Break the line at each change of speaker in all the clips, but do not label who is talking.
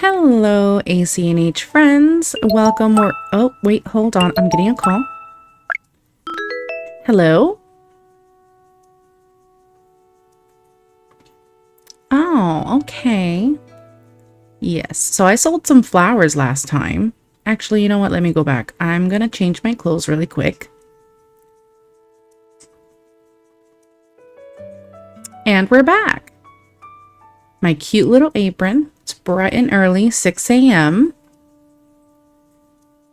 Hello, ACNH friends. Welcome. Oh, wait, hold on. I'm getting a call. Hello? Oh, okay. Yes, so I sold some flowers last time. Actually, you know what? Let me go back. I'm gonna change my clothes really quick. And we're back. My cute little apron. It's bright and early, 6 a.m.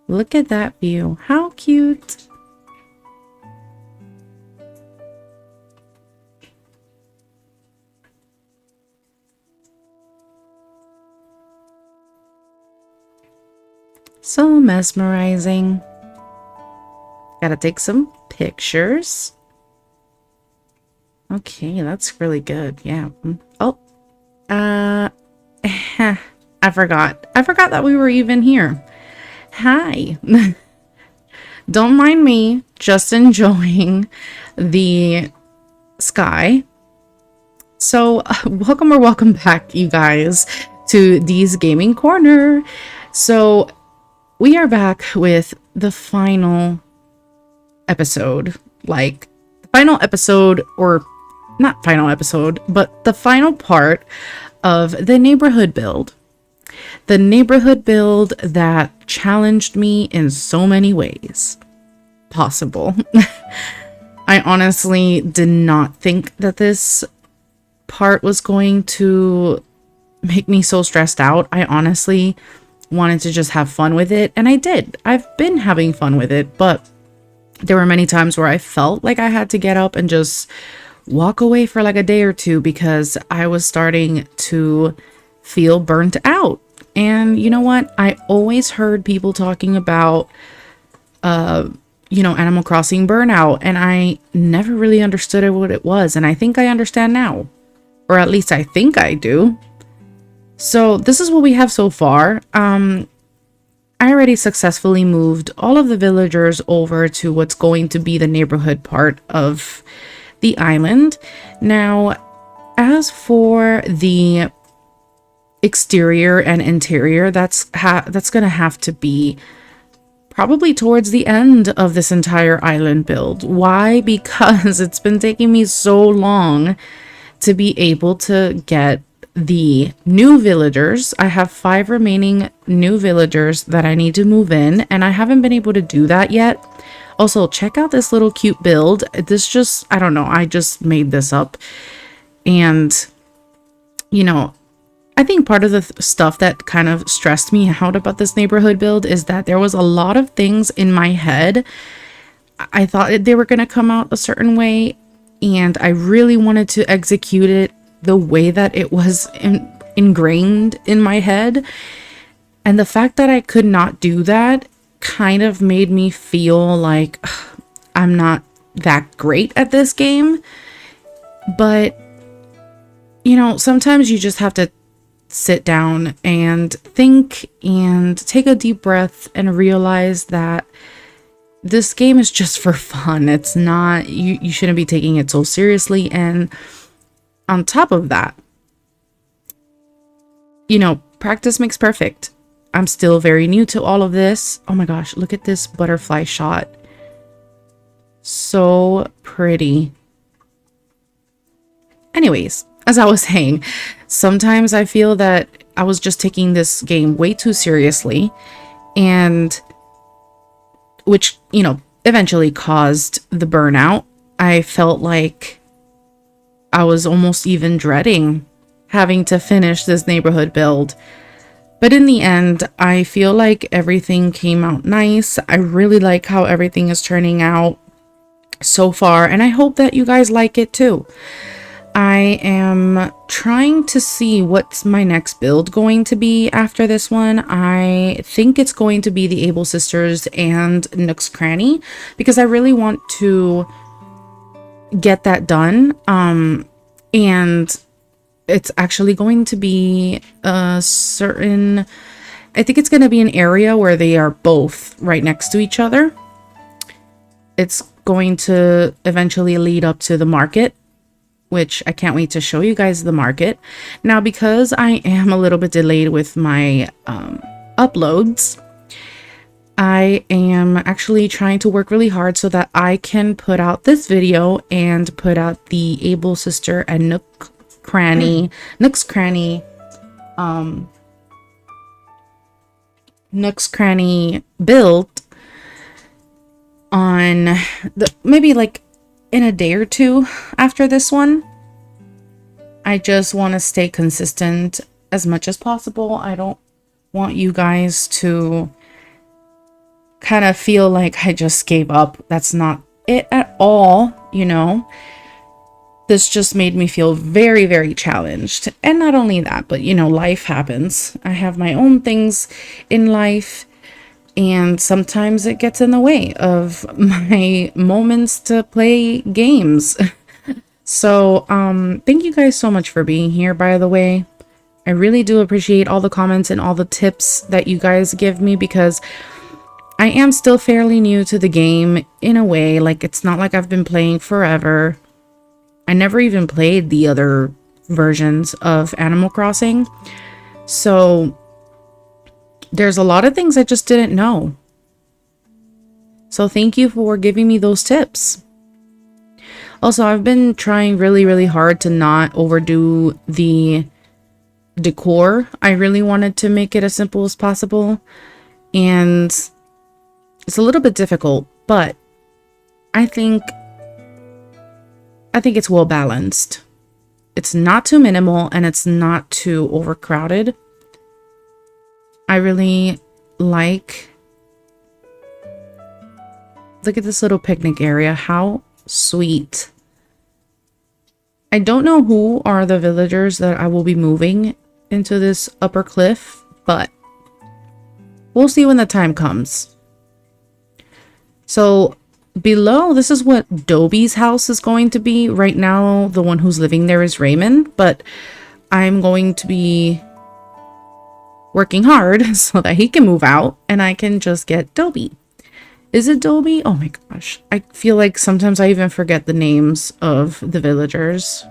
Look at that view. How cute. So mesmerizing. Gotta take some pictures. Okay, that's really good. Yeah. Oh. I forgot. I forgot that we were even here. Hi. Don't mind me, just enjoying the sky. So, welcome back, you guys, to Dee's Gaming Corner. So, we are back with the final episode. Like, the final episode, or not final episode, but the final part of the neighborhood build. The neighborhood build that challenged me in so many ways possible. I honestly did not think that this part was going to make me so stressed out. I honestly wanted to just have fun with it, and I did. I've been having fun with it, but there were many times where I felt like I had to get up and just walk away for like a day or two because I was starting to feel burnt out. And you know what? I always heard people talking about, Animal Crossing burnout, and I never really understood what it was. And I think I understand now, or at least I think I do. So this is what we have so far. I already successfully moved all of the villagers over to what's going to be the neighborhood part of the island. Now, as for the exterior and interior, that's gonna have to be probably towards the end of this entire island build. Why? Because it's been taking me so long to be able to get the new villagers. I have 5 remaining new villagers that I need to move in, and I haven't been able to do that yet. Also, check out this little cute build. This just, I don't know, I just made this up. And, I think part of the stuff that kind of stressed me out about this neighborhood build is that there was a lot of things in my head. I thought they were going to come out a certain way, and I really wanted to execute it the way that it was ingrained in my head. And the fact that I could not do that kind of made me feel like I'm not that great at this game. But, sometimes you just have to sit down and think and take a deep breath and realize that this game is just for fun. It's not, you shouldn't be taking it so seriously. And on top of that, practice makes perfect. I'm still very new to all of this. Oh my gosh, look at this butterfly shot. So pretty. Anyways, as I was saying, sometimes I feel that I was just taking this game way too seriously, and which, eventually caused the burnout. I felt like I was almost even dreading having to finish this neighborhood build. But in the end, I feel like everything came out nice. I really like how everything is turning out so far, and I hope that you guys like it too. I am trying to see what's my next build going to be after this one. I think it's going to be the Able Sisters and Nook's Cranny, because I really want to get that done. And it's actually going to be I think it's going to be an area where they are both right next to each other. It's going to eventually lead up to the market. which I can't wait to show you guys the market. Now, because I am a little bit delayed with my uploads, I am actually trying to work really hard so that I can put out this video and put out the Able Sister and Nook's Cranny build on the maybe like in a day or two after this one. I just want to stay consistent as much as possible. I don't want you guys to kind of feel like I just gave up. That's not it at all, you know. This just made me feel very, very challenged. And not only that, but you know, life happens. I have my own things in life, and sometimes it gets in the way of my moments to play games. So, thank you guys so much for being here, by the way. I really do appreciate all the comments and all the tips that you guys give me, because I am still fairly new to the game in a way. Like, it's not like I've been playing forever. I never even played the other versions of Animal Crossing. So there's a lot of things I just didn't know. So thank you for giving me those tips. Also, I've been trying really, really hard to not overdo the decor. I really wanted to make it as simple as possible. And it's a little bit difficult, but I think it's well balanced. It's not too minimal and it's not too overcrowded. I really like, look at this little picnic area. How sweet. I don't know who are the villagers that I will be moving into this upper cliff, but we'll see when the time comes. So below, this is what Dobie's house is going to be. Right now, the one who's living there is Raymond, but I'm going to be working hard so that he can move out and I can just get Dobie. Is it Dobie? Oh my gosh. I feel like sometimes I even forget the names of the villagers.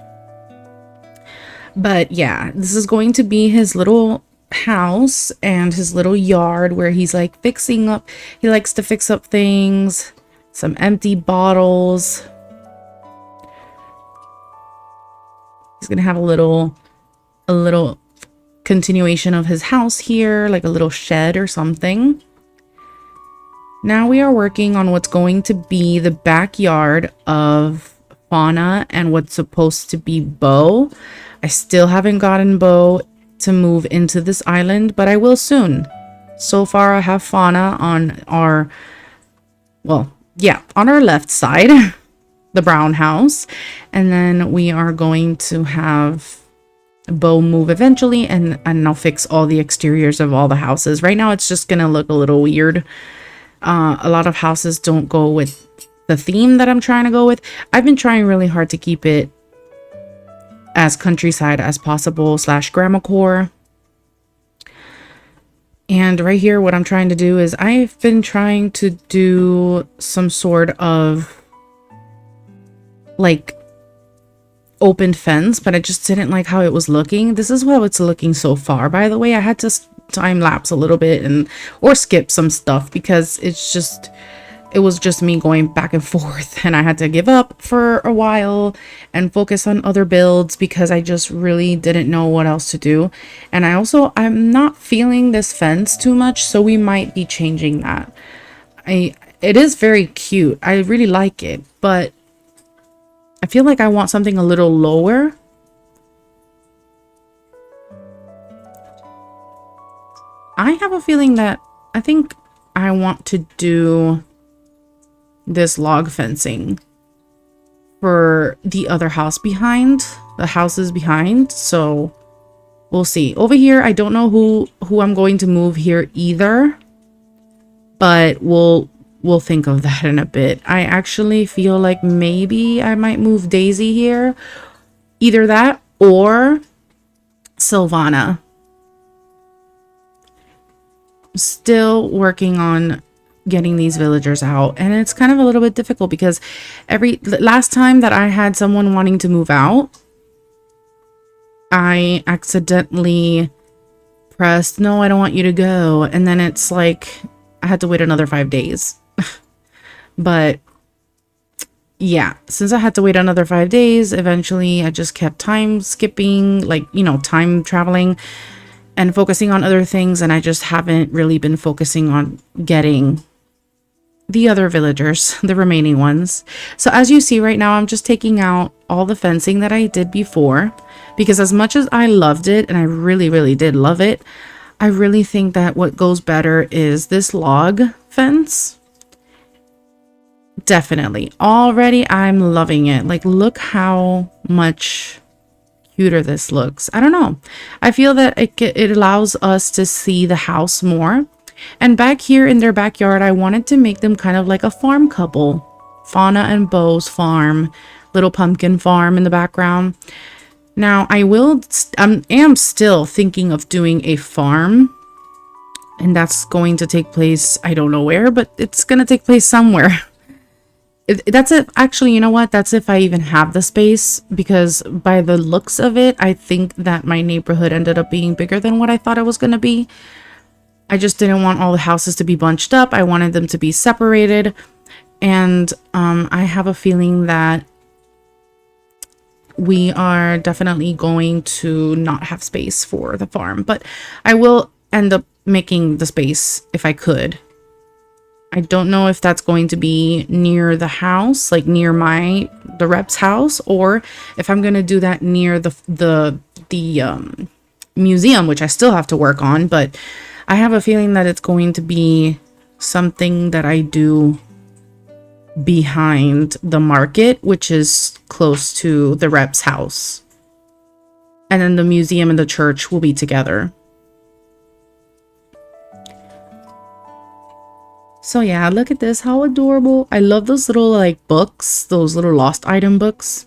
But yeah, this is going to be his little house and his little yard where he's like fixing up. He likes to fix up things. Some empty bottles. He's gonna have a little continuation of his house here, like a little shed or something. Now we are working on what's going to be the backyard of Fauna and what's supposed to be Bo. I still haven't gotten Bo to move into this island, but I will soon. So far I have Fauna on our, well, yeah, on our left side, the brown house. And then we are going to have Bo move eventually, and I'll fix all the exteriors of all the houses. Right now it's just gonna look a little weird. A lot of houses don't go with the theme that I'm trying to go with. I've been trying really hard to keep it as countryside as possible / grandma core. And right here, what I'm trying to do is I've been trying to do some sort of like open fence, but I just didn't like how it was looking. This is how it's looking so far, by the way. I had to time lapse a little bit or skip some stuff because it was just me going back and forth, and I had to give up for a while and focus on other builds because I just really didn't know what else to do. And I'm not feeling this fence too much, so we might be changing that. It is very cute. I really like it, but I feel like I want something a little lower. I have a feeling that I think I want to do this log fencing for the other house behind, the houses behind. So we'll see. Over here, I don't know who I'm going to move here either, but we'll think of that in a bit. I actually feel like maybe I might move Daisy here. Either that or Sylvana. Still working on getting these villagers out, and it's kind of a little bit difficult because last time that I had someone wanting to move out, I accidentally pressed no, I don't want you to go, and then it's like I had to wait another 5 days. But yeah, since I had to wait another 5 days, eventually I just kept time skipping, like, you know, time traveling and focusing on other things, and I just haven't really been focusing on getting the other villagers, the remaining ones. So as you see right now, I'm just taking out all the fencing that I did before, because as much as I loved it, and I really did love it, I really think that what goes better is this log fence. Definitely. Already I'm loving it. Like, look how much cuter this looks. I don't know. I feel that it allows us to see the house more. And back here in their backyard, I wanted to make them kind of like a farm couple. Fauna and Bo's farm, little pumpkin farm in the background. Now, I am still thinking of doing a farm, and that's going to take place, I don't know where, but it's going to take place somewhere. That's it. Actually, you know what? That's if I even have the space, because by the looks of it, I think that my neighborhood ended up being bigger than what I thought it was going to be. I just didn't want all the houses to be bunched up. I wanted them to be separated. And I have a feeling that we are definitely going to not have space for the farm, but I will end up making the space if I could. I don't know if that's going to be near the house, like near the rep's house, or if I'm going to do that near the museum, which I still have to work on, but I have a feeling that it's going to be something that I do behind the market, which is close to the rep's house. And then the museum and the church will be together. So yeah, look at this, how adorable. I love those little like books, those little lost item books.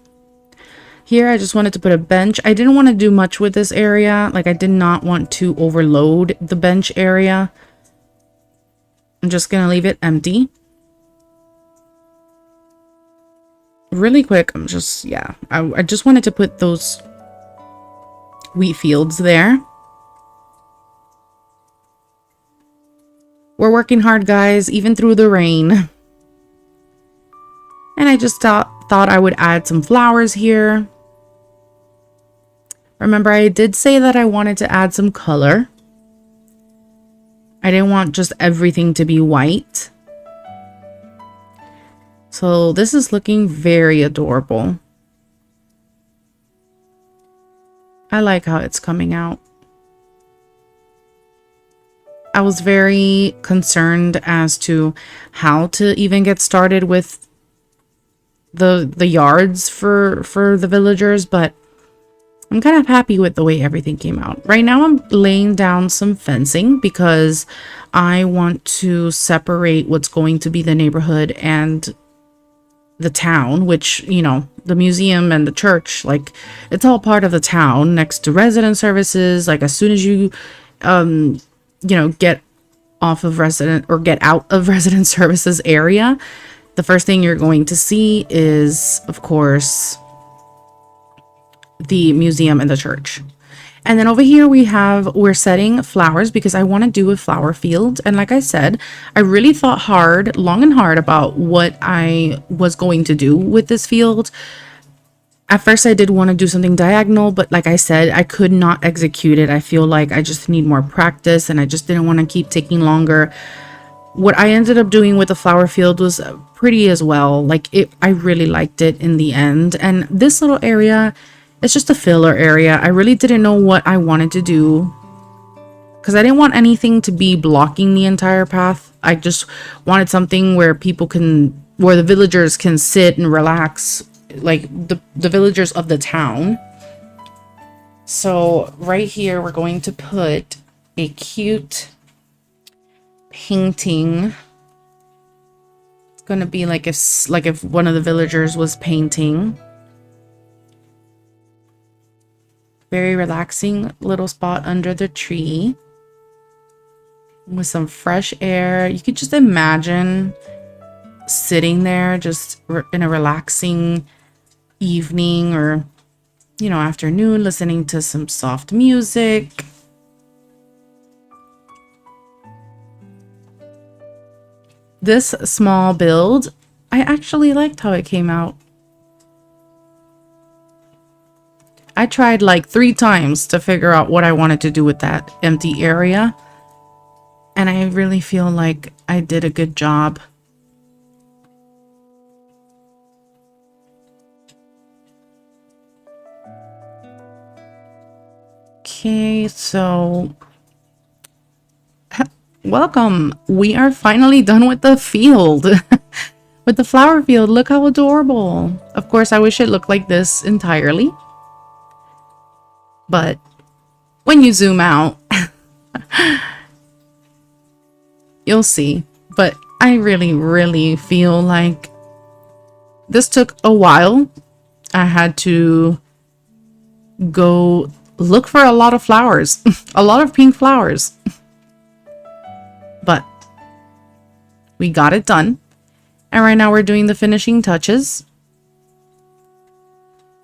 Here I just wanted to put a bench. I didn't want to do much with this area. Like, I did not want to overload the bench area. I'm just gonna leave it empty. Really quick, I'm just, yeah, I just wanted to put those wheat fields there. We're working hard, guys, even through the rain. And I just thought I would add some flowers here. Remember, I did say that I wanted to add some color. I didn't want just everything to be white. So this is looking very adorable. I like how it's coming out. I was very concerned as to how to even get started with the yards for the villagers, but I'm kind of happy with the way everything came out. Right now I'm laying down some fencing because I want to separate what's going to be the neighborhood and the town, which, you know, the museum and the church, like, it's all part of the town next to resident services. Like, as soon as you you know, get off of get out of resident services area, the first thing you're going to see is, of course, the museum and the church. And then over here we're setting flowers because I want to do a flower field. And like I said, I really thought long and hard about what I was going to do with this field. At first I did want to do something diagonal, but like I said, I could not execute it. I feel like I just need more practice, and I just didn't want to keep taking longer. What I ended up doing with the flower field was pretty as well. Like, I really liked it in the end. And this little area, it's just a filler area. I really didn't know what I wanted to do because I didn't want anything to be blocking the entire path. I just wanted something where where the villagers can sit and relax, like the villagers of the town. So right here we're going to put a cute painting. It's going to be like if one of the villagers was painting. Very relaxing little spot under the tree. with some fresh air. You could just imagine sitting there just in a relaxing evening or, you know, afternoon, listening to some soft music. This small build, I actually liked how it came out. I tried like 3 times to figure out what I wanted to do with that empty area. And I really feel like I did a good job. Okay, so welcome. We are finally done with the field. With the flower field. Look how adorable. Of course, I wish it looked like this entirely. But when you zoom out, you'll see. But I really feel like this took a while. I had to go look for a lot of flowers. A lot of pink flowers. But we got it done. And right now we're doing the finishing touches.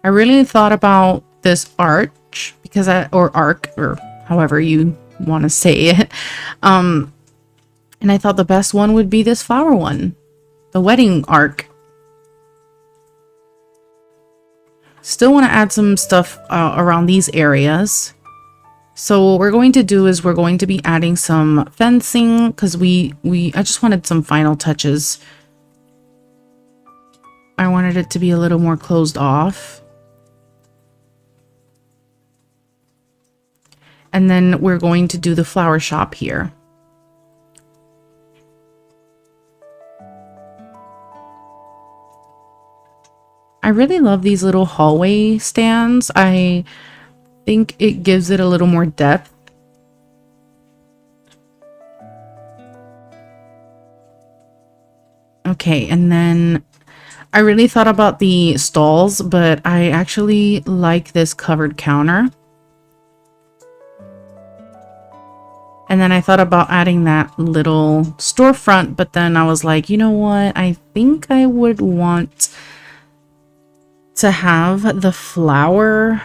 I really thought about this arch because or arc, or however you want to say it. And I thought the best one would be this flower one, the wedding arc. Still want to add some stuff around these areas. So what we're going to do is we're going to be adding some fencing because I just wanted some final touches. I wanted it to be a little more closed off. And then we're going to do the flower shop here. I really love these little hallway stands. I think it gives it a little more depth. Okay, and then I really thought about the stalls, but I actually like this covered counter. And then I thought about adding that little storefront, but then I was like, you know what? I think I would want to have the flower.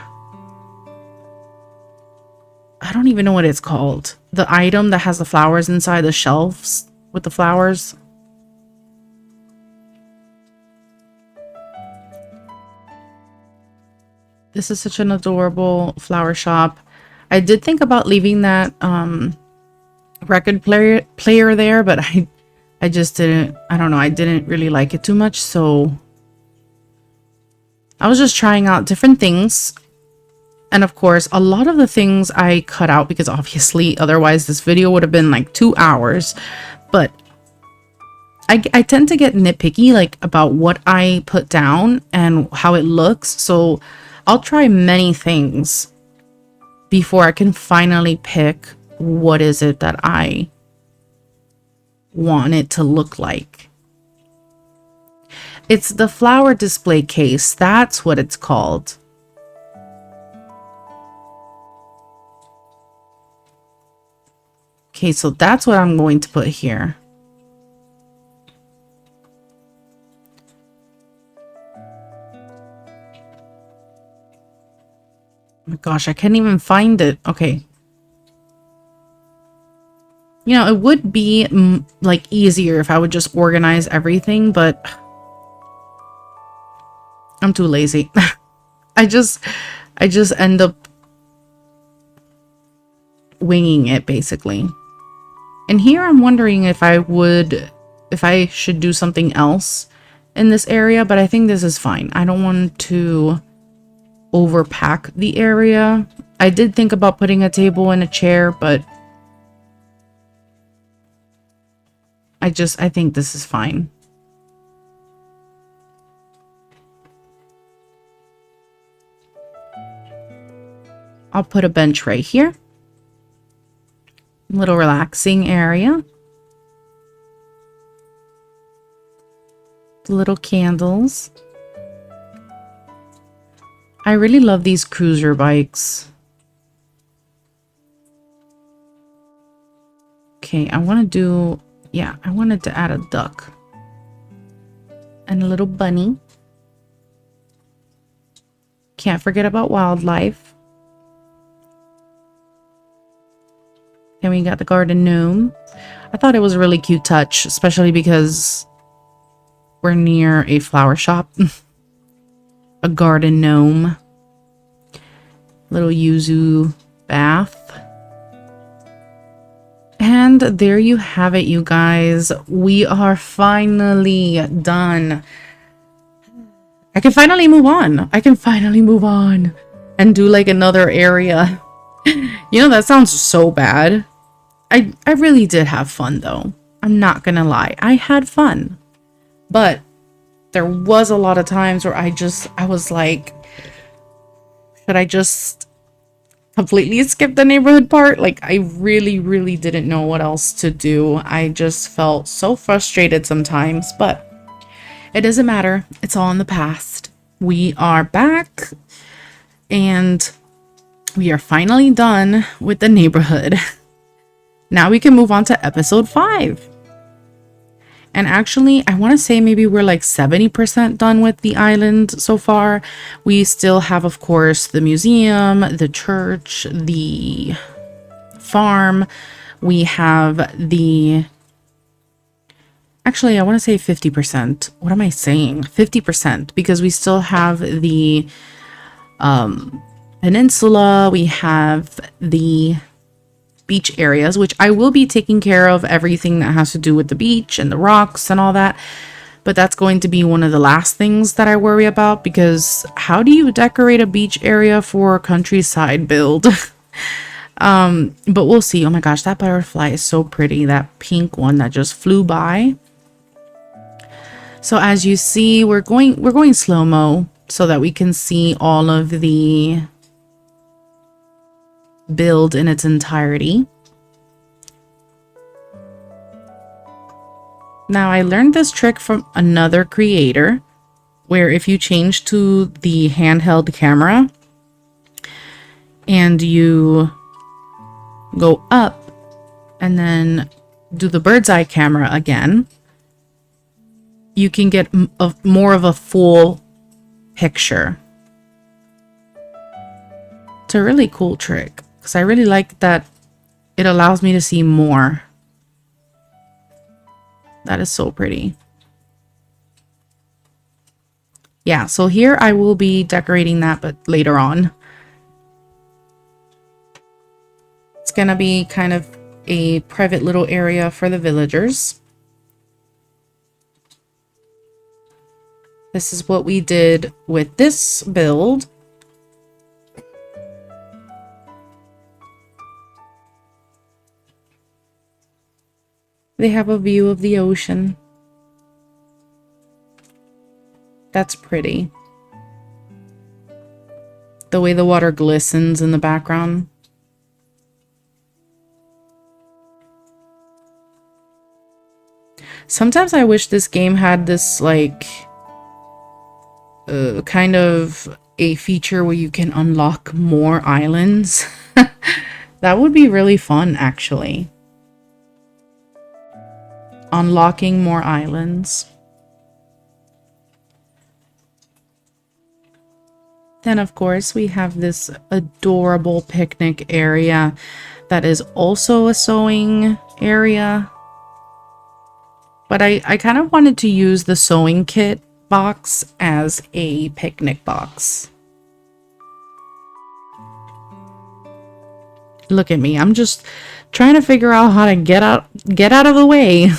I don't even know what it's called. The item that has the flowers inside, the shelves with the flowers. This is such an adorable flower shop. I did think about leaving that record player there, but I just didn't. I don't know. I didn't really like it too much, so I was just trying out different things. And of course, a lot of the things I cut out because obviously otherwise this video would have been like 2 hours. But I tend to get nitpicky like about what I put down and how it looks. So I'll try many things before I can finally pick what is it that I want it to look like. It's the flower display case. That's what it's called. Okay, so that's what I'm going to put here. Oh my gosh, I can't even find it. Okay. You know, it would be like easier if I would just organize everything, but I'm too lazy. I just end up winging it basically. And here I'm wondering if I should do something else in this area, but I think this is fine. I don't want to overpack the area. I did think about putting a table and a chair, but I think this is fine. I'll put a bench right here. Little relaxing area. The little candles. I really love these cruiser bikes. Okay, I want to do, yeah, I wanted to add a duck and a little bunny. Can't forget about wildlife. And we got the garden gnome. I thought it was a really cute touch, especially because we're near a flower shop. A garden gnome. Little yuzu bath. And there you have it, you guys. We are finally done. I can finally move on. I can finally move on and do like another area. You know, that sounds so bad. I really did have fun though. I'm not gonna lie. I had fun. But there was a lot of times where I was like, should I just completely skip the neighborhood part? Like, I really didn't know what else to do. I just felt so frustrated sometimes, but it doesn't matter. It's all in the past. We are back and we are finally done with the neighborhood. Now we can move on to episode 5. And actually, I want to say maybe we're like 70% done with the island so far. We still have, of course, the museum, the church, the farm. We have the... Actually, I want to say 50%. What am I saying? 50%, because we still have the peninsula. We have the beach areas, which I will be taking care of everything that has to do with the beach and the rocks and all that. But that's going to be one of the last things that I worry about, because how do you decorate a beach area for a countryside build? But we'll see. Oh my gosh, that butterfly is so pretty. That pink one that just flew by. So as you see, we're going slow-mo so that we can see all of the build in its entirety. Now I learned this trick from another creator, where if you change to the handheld camera and you go up and then do the bird's eye camera again, you can get more of a full picture. It's a really cool trick, because I really like that it allows me to see more. That is so pretty. Yeah, so here I will be decorating that, but later on. It's gonna be kind of a private little area for the villagers. This is what we did with this build. They have a view of the ocean. That's pretty. The way the water glistens in the background. Sometimes I wish this game had this like kind of a feature where you can unlock more islands. That would be really fun, actually. Unlocking more islands. Then, of course, we have this adorable picnic area that is also a sewing area. But I kind of wanted to use the sewing kit box as a picnic box. Look at me. I'm just trying to figure out how to get out of the way.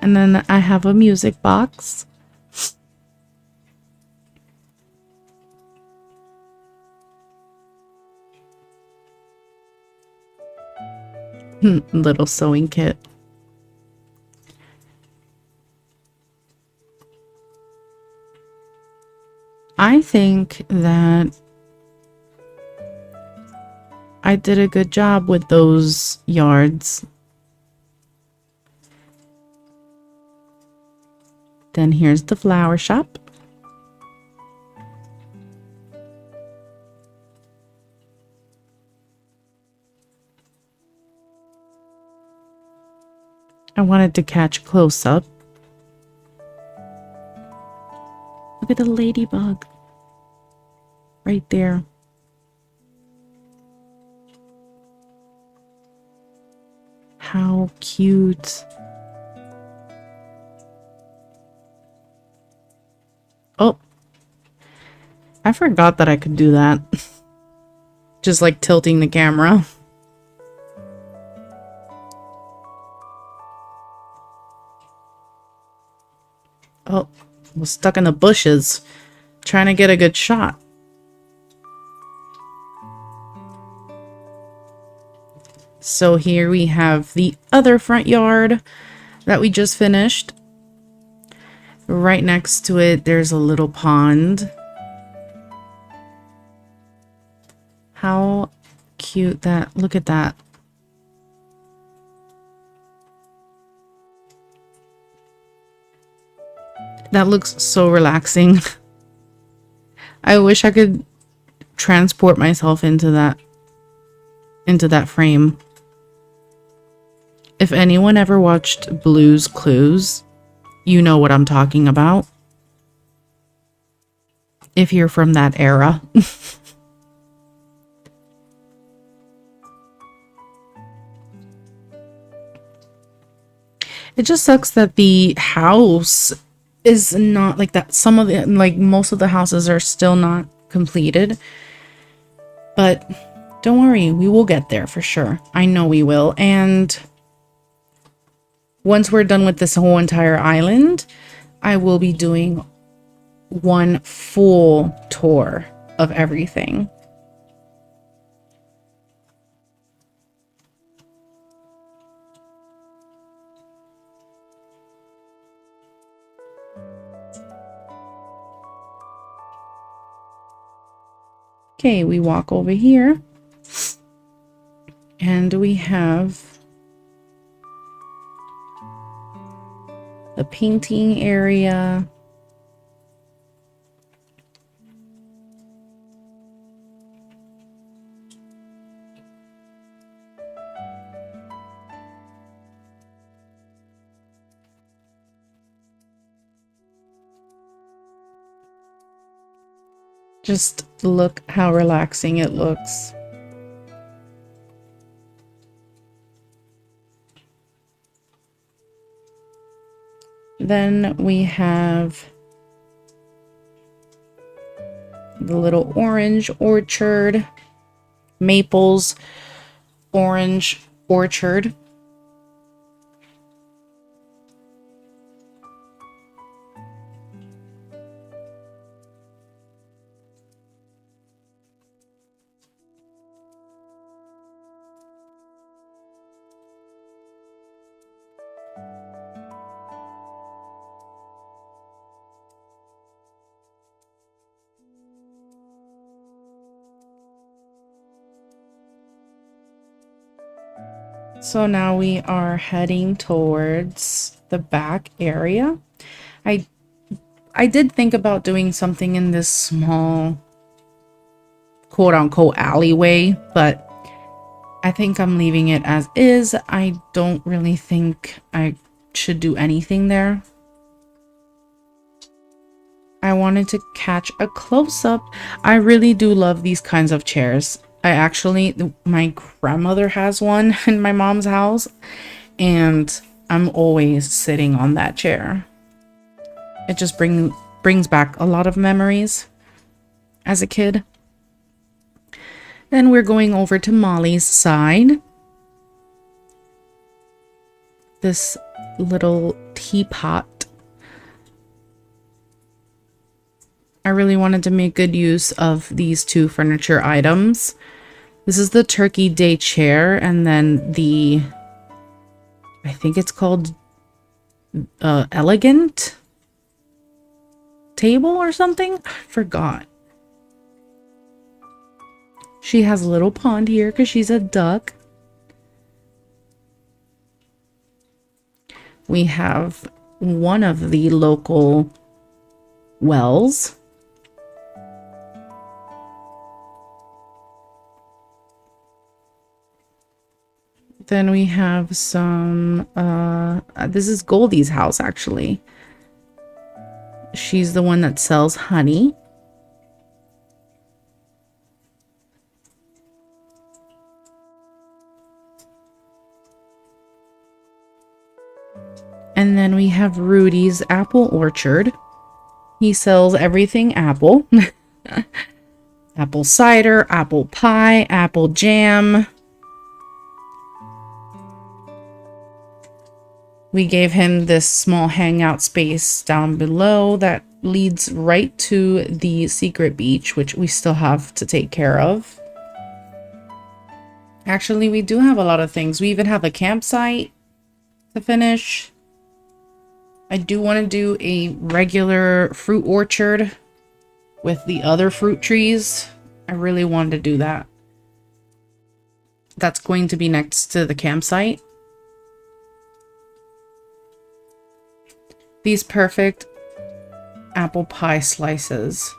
And then I have a music box. Little sewing kit. I think that I did a good job with those yards. Then here's the flower shop. wanted to catch close up. Look at the ladybug. Right there. How cute. Oh. I forgot that I could do that. Just like tilting the camera. Oh, I was stuck in the bushes trying to get a good shot. So here we have the other front yard that we just finished. Right next to it, there's a little pond. How cute that, look at that. That looks so relaxing. I wish I could transport myself into that frame. If anyone ever watched Blue's Clues, you know what I'm talking about. If you're from that era. It just sucks that the house is not like that. Some of the, like most of the houses are still not completed. But don't worry, we will get there for sure. I know we will. And once we're done with this whole entire island, I will be doing one full tour of everything. Okay, we walk over here and we have the painting area. Just look how relaxing it looks. Then we have the little orange orchard, Maples orange orchard. So now we are heading towards the back area. I did think about doing something in this small quote-unquote alleyway, but I think I'm leaving it as is. I don't really think I should do anything there. I wanted to catch a close-up. I really do love these kinds of chairs. My grandmother has one in my mom's house, and I'm always sitting on that chair. It just brings back a lot of memories as a kid. Then we're going over to Molly's side. This little teapot. I really wanted to make good use of these two furniture items. This is the Turkey Day chair, and then the, I think it's called Elegant table or something? I forgot. She has a little pond here because she's a duck. We have one of the local wells. Then we have some, this is Goldie's house, actually. She's the one that sells honey. And then we have Rudy's apple orchard. He sells everything apple. Apple cider, apple pie, apple jam. We gave him this small hangout space down below that leads right to the secret beach, which we still have to take care of. Actually, we do have a lot of things. We even have a campsite to finish. I do want to do a regular fruit orchard with the other fruit trees. I really wanted to do that. That's going to be next to the campsite. These perfect apple pie slices.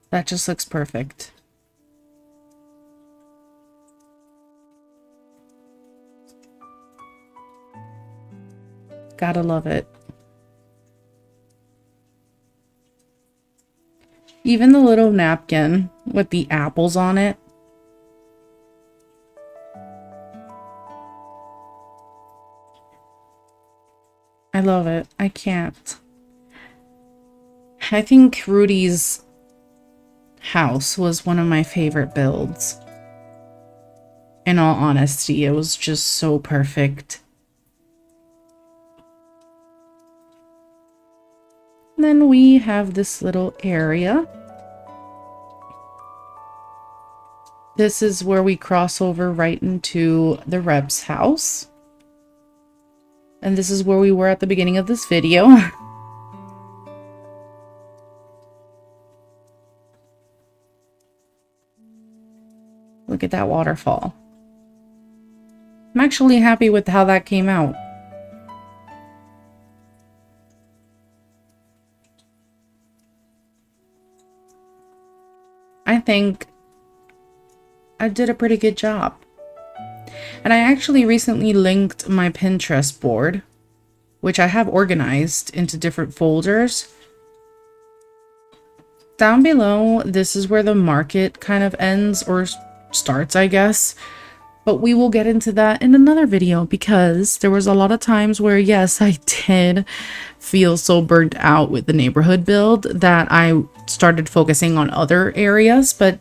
That just looks perfect. Gotta love it. Even the little napkin with the apples on it. I love it. I can't. I think Rudy's house was one of my favorite builds. In all honesty, it was just so perfect. And then we have this little area. This is where we cross over right into the Rep's house. And this is where we were at the beginning of this video. Look at that waterfall. I'm actually happy with how that came out. I think I did a pretty good job. And I actually recently linked my Pinterest board, which I have organized into different folders. Down below, this is where the market kind of ends or starts, I guess. But we will get into that in another video because there was a lot of times where, yes, I did feel so burnt out with the neighborhood build that I started focusing on other areas. But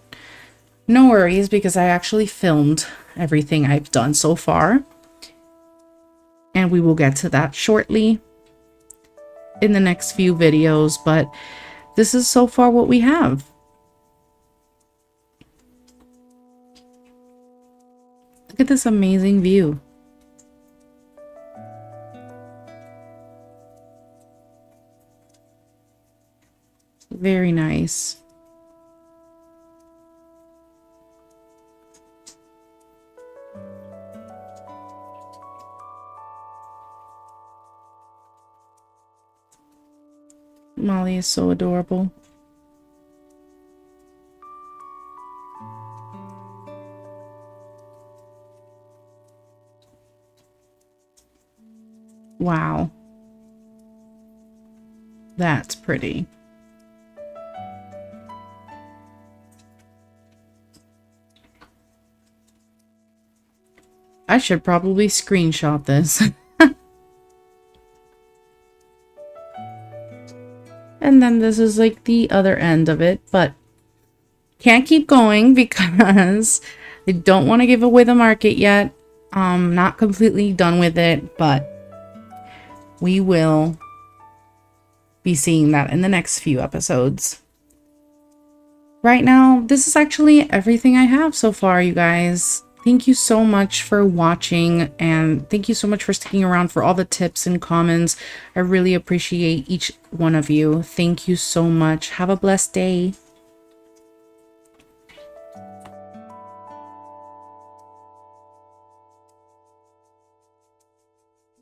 no worries, because I actually filmed everything I've done so far. And we will get to that shortly in the next few videos. But this is so far what we have. Look at this amazing view. Very nice. Molly is so adorable. Wow. That's pretty. I should probably screenshot this. And then this is like the other end of it, but can't keep going because I don't want to give away the market yet. Not completely done with it, but we will be seeing that in the next few episodes. Right now, this is actually everything I have so far, you guys. Thank you so much for watching, and thank you so much for sticking around for all the tips and comments. I really appreciate each one of you. Thank you so much. Have a blessed day.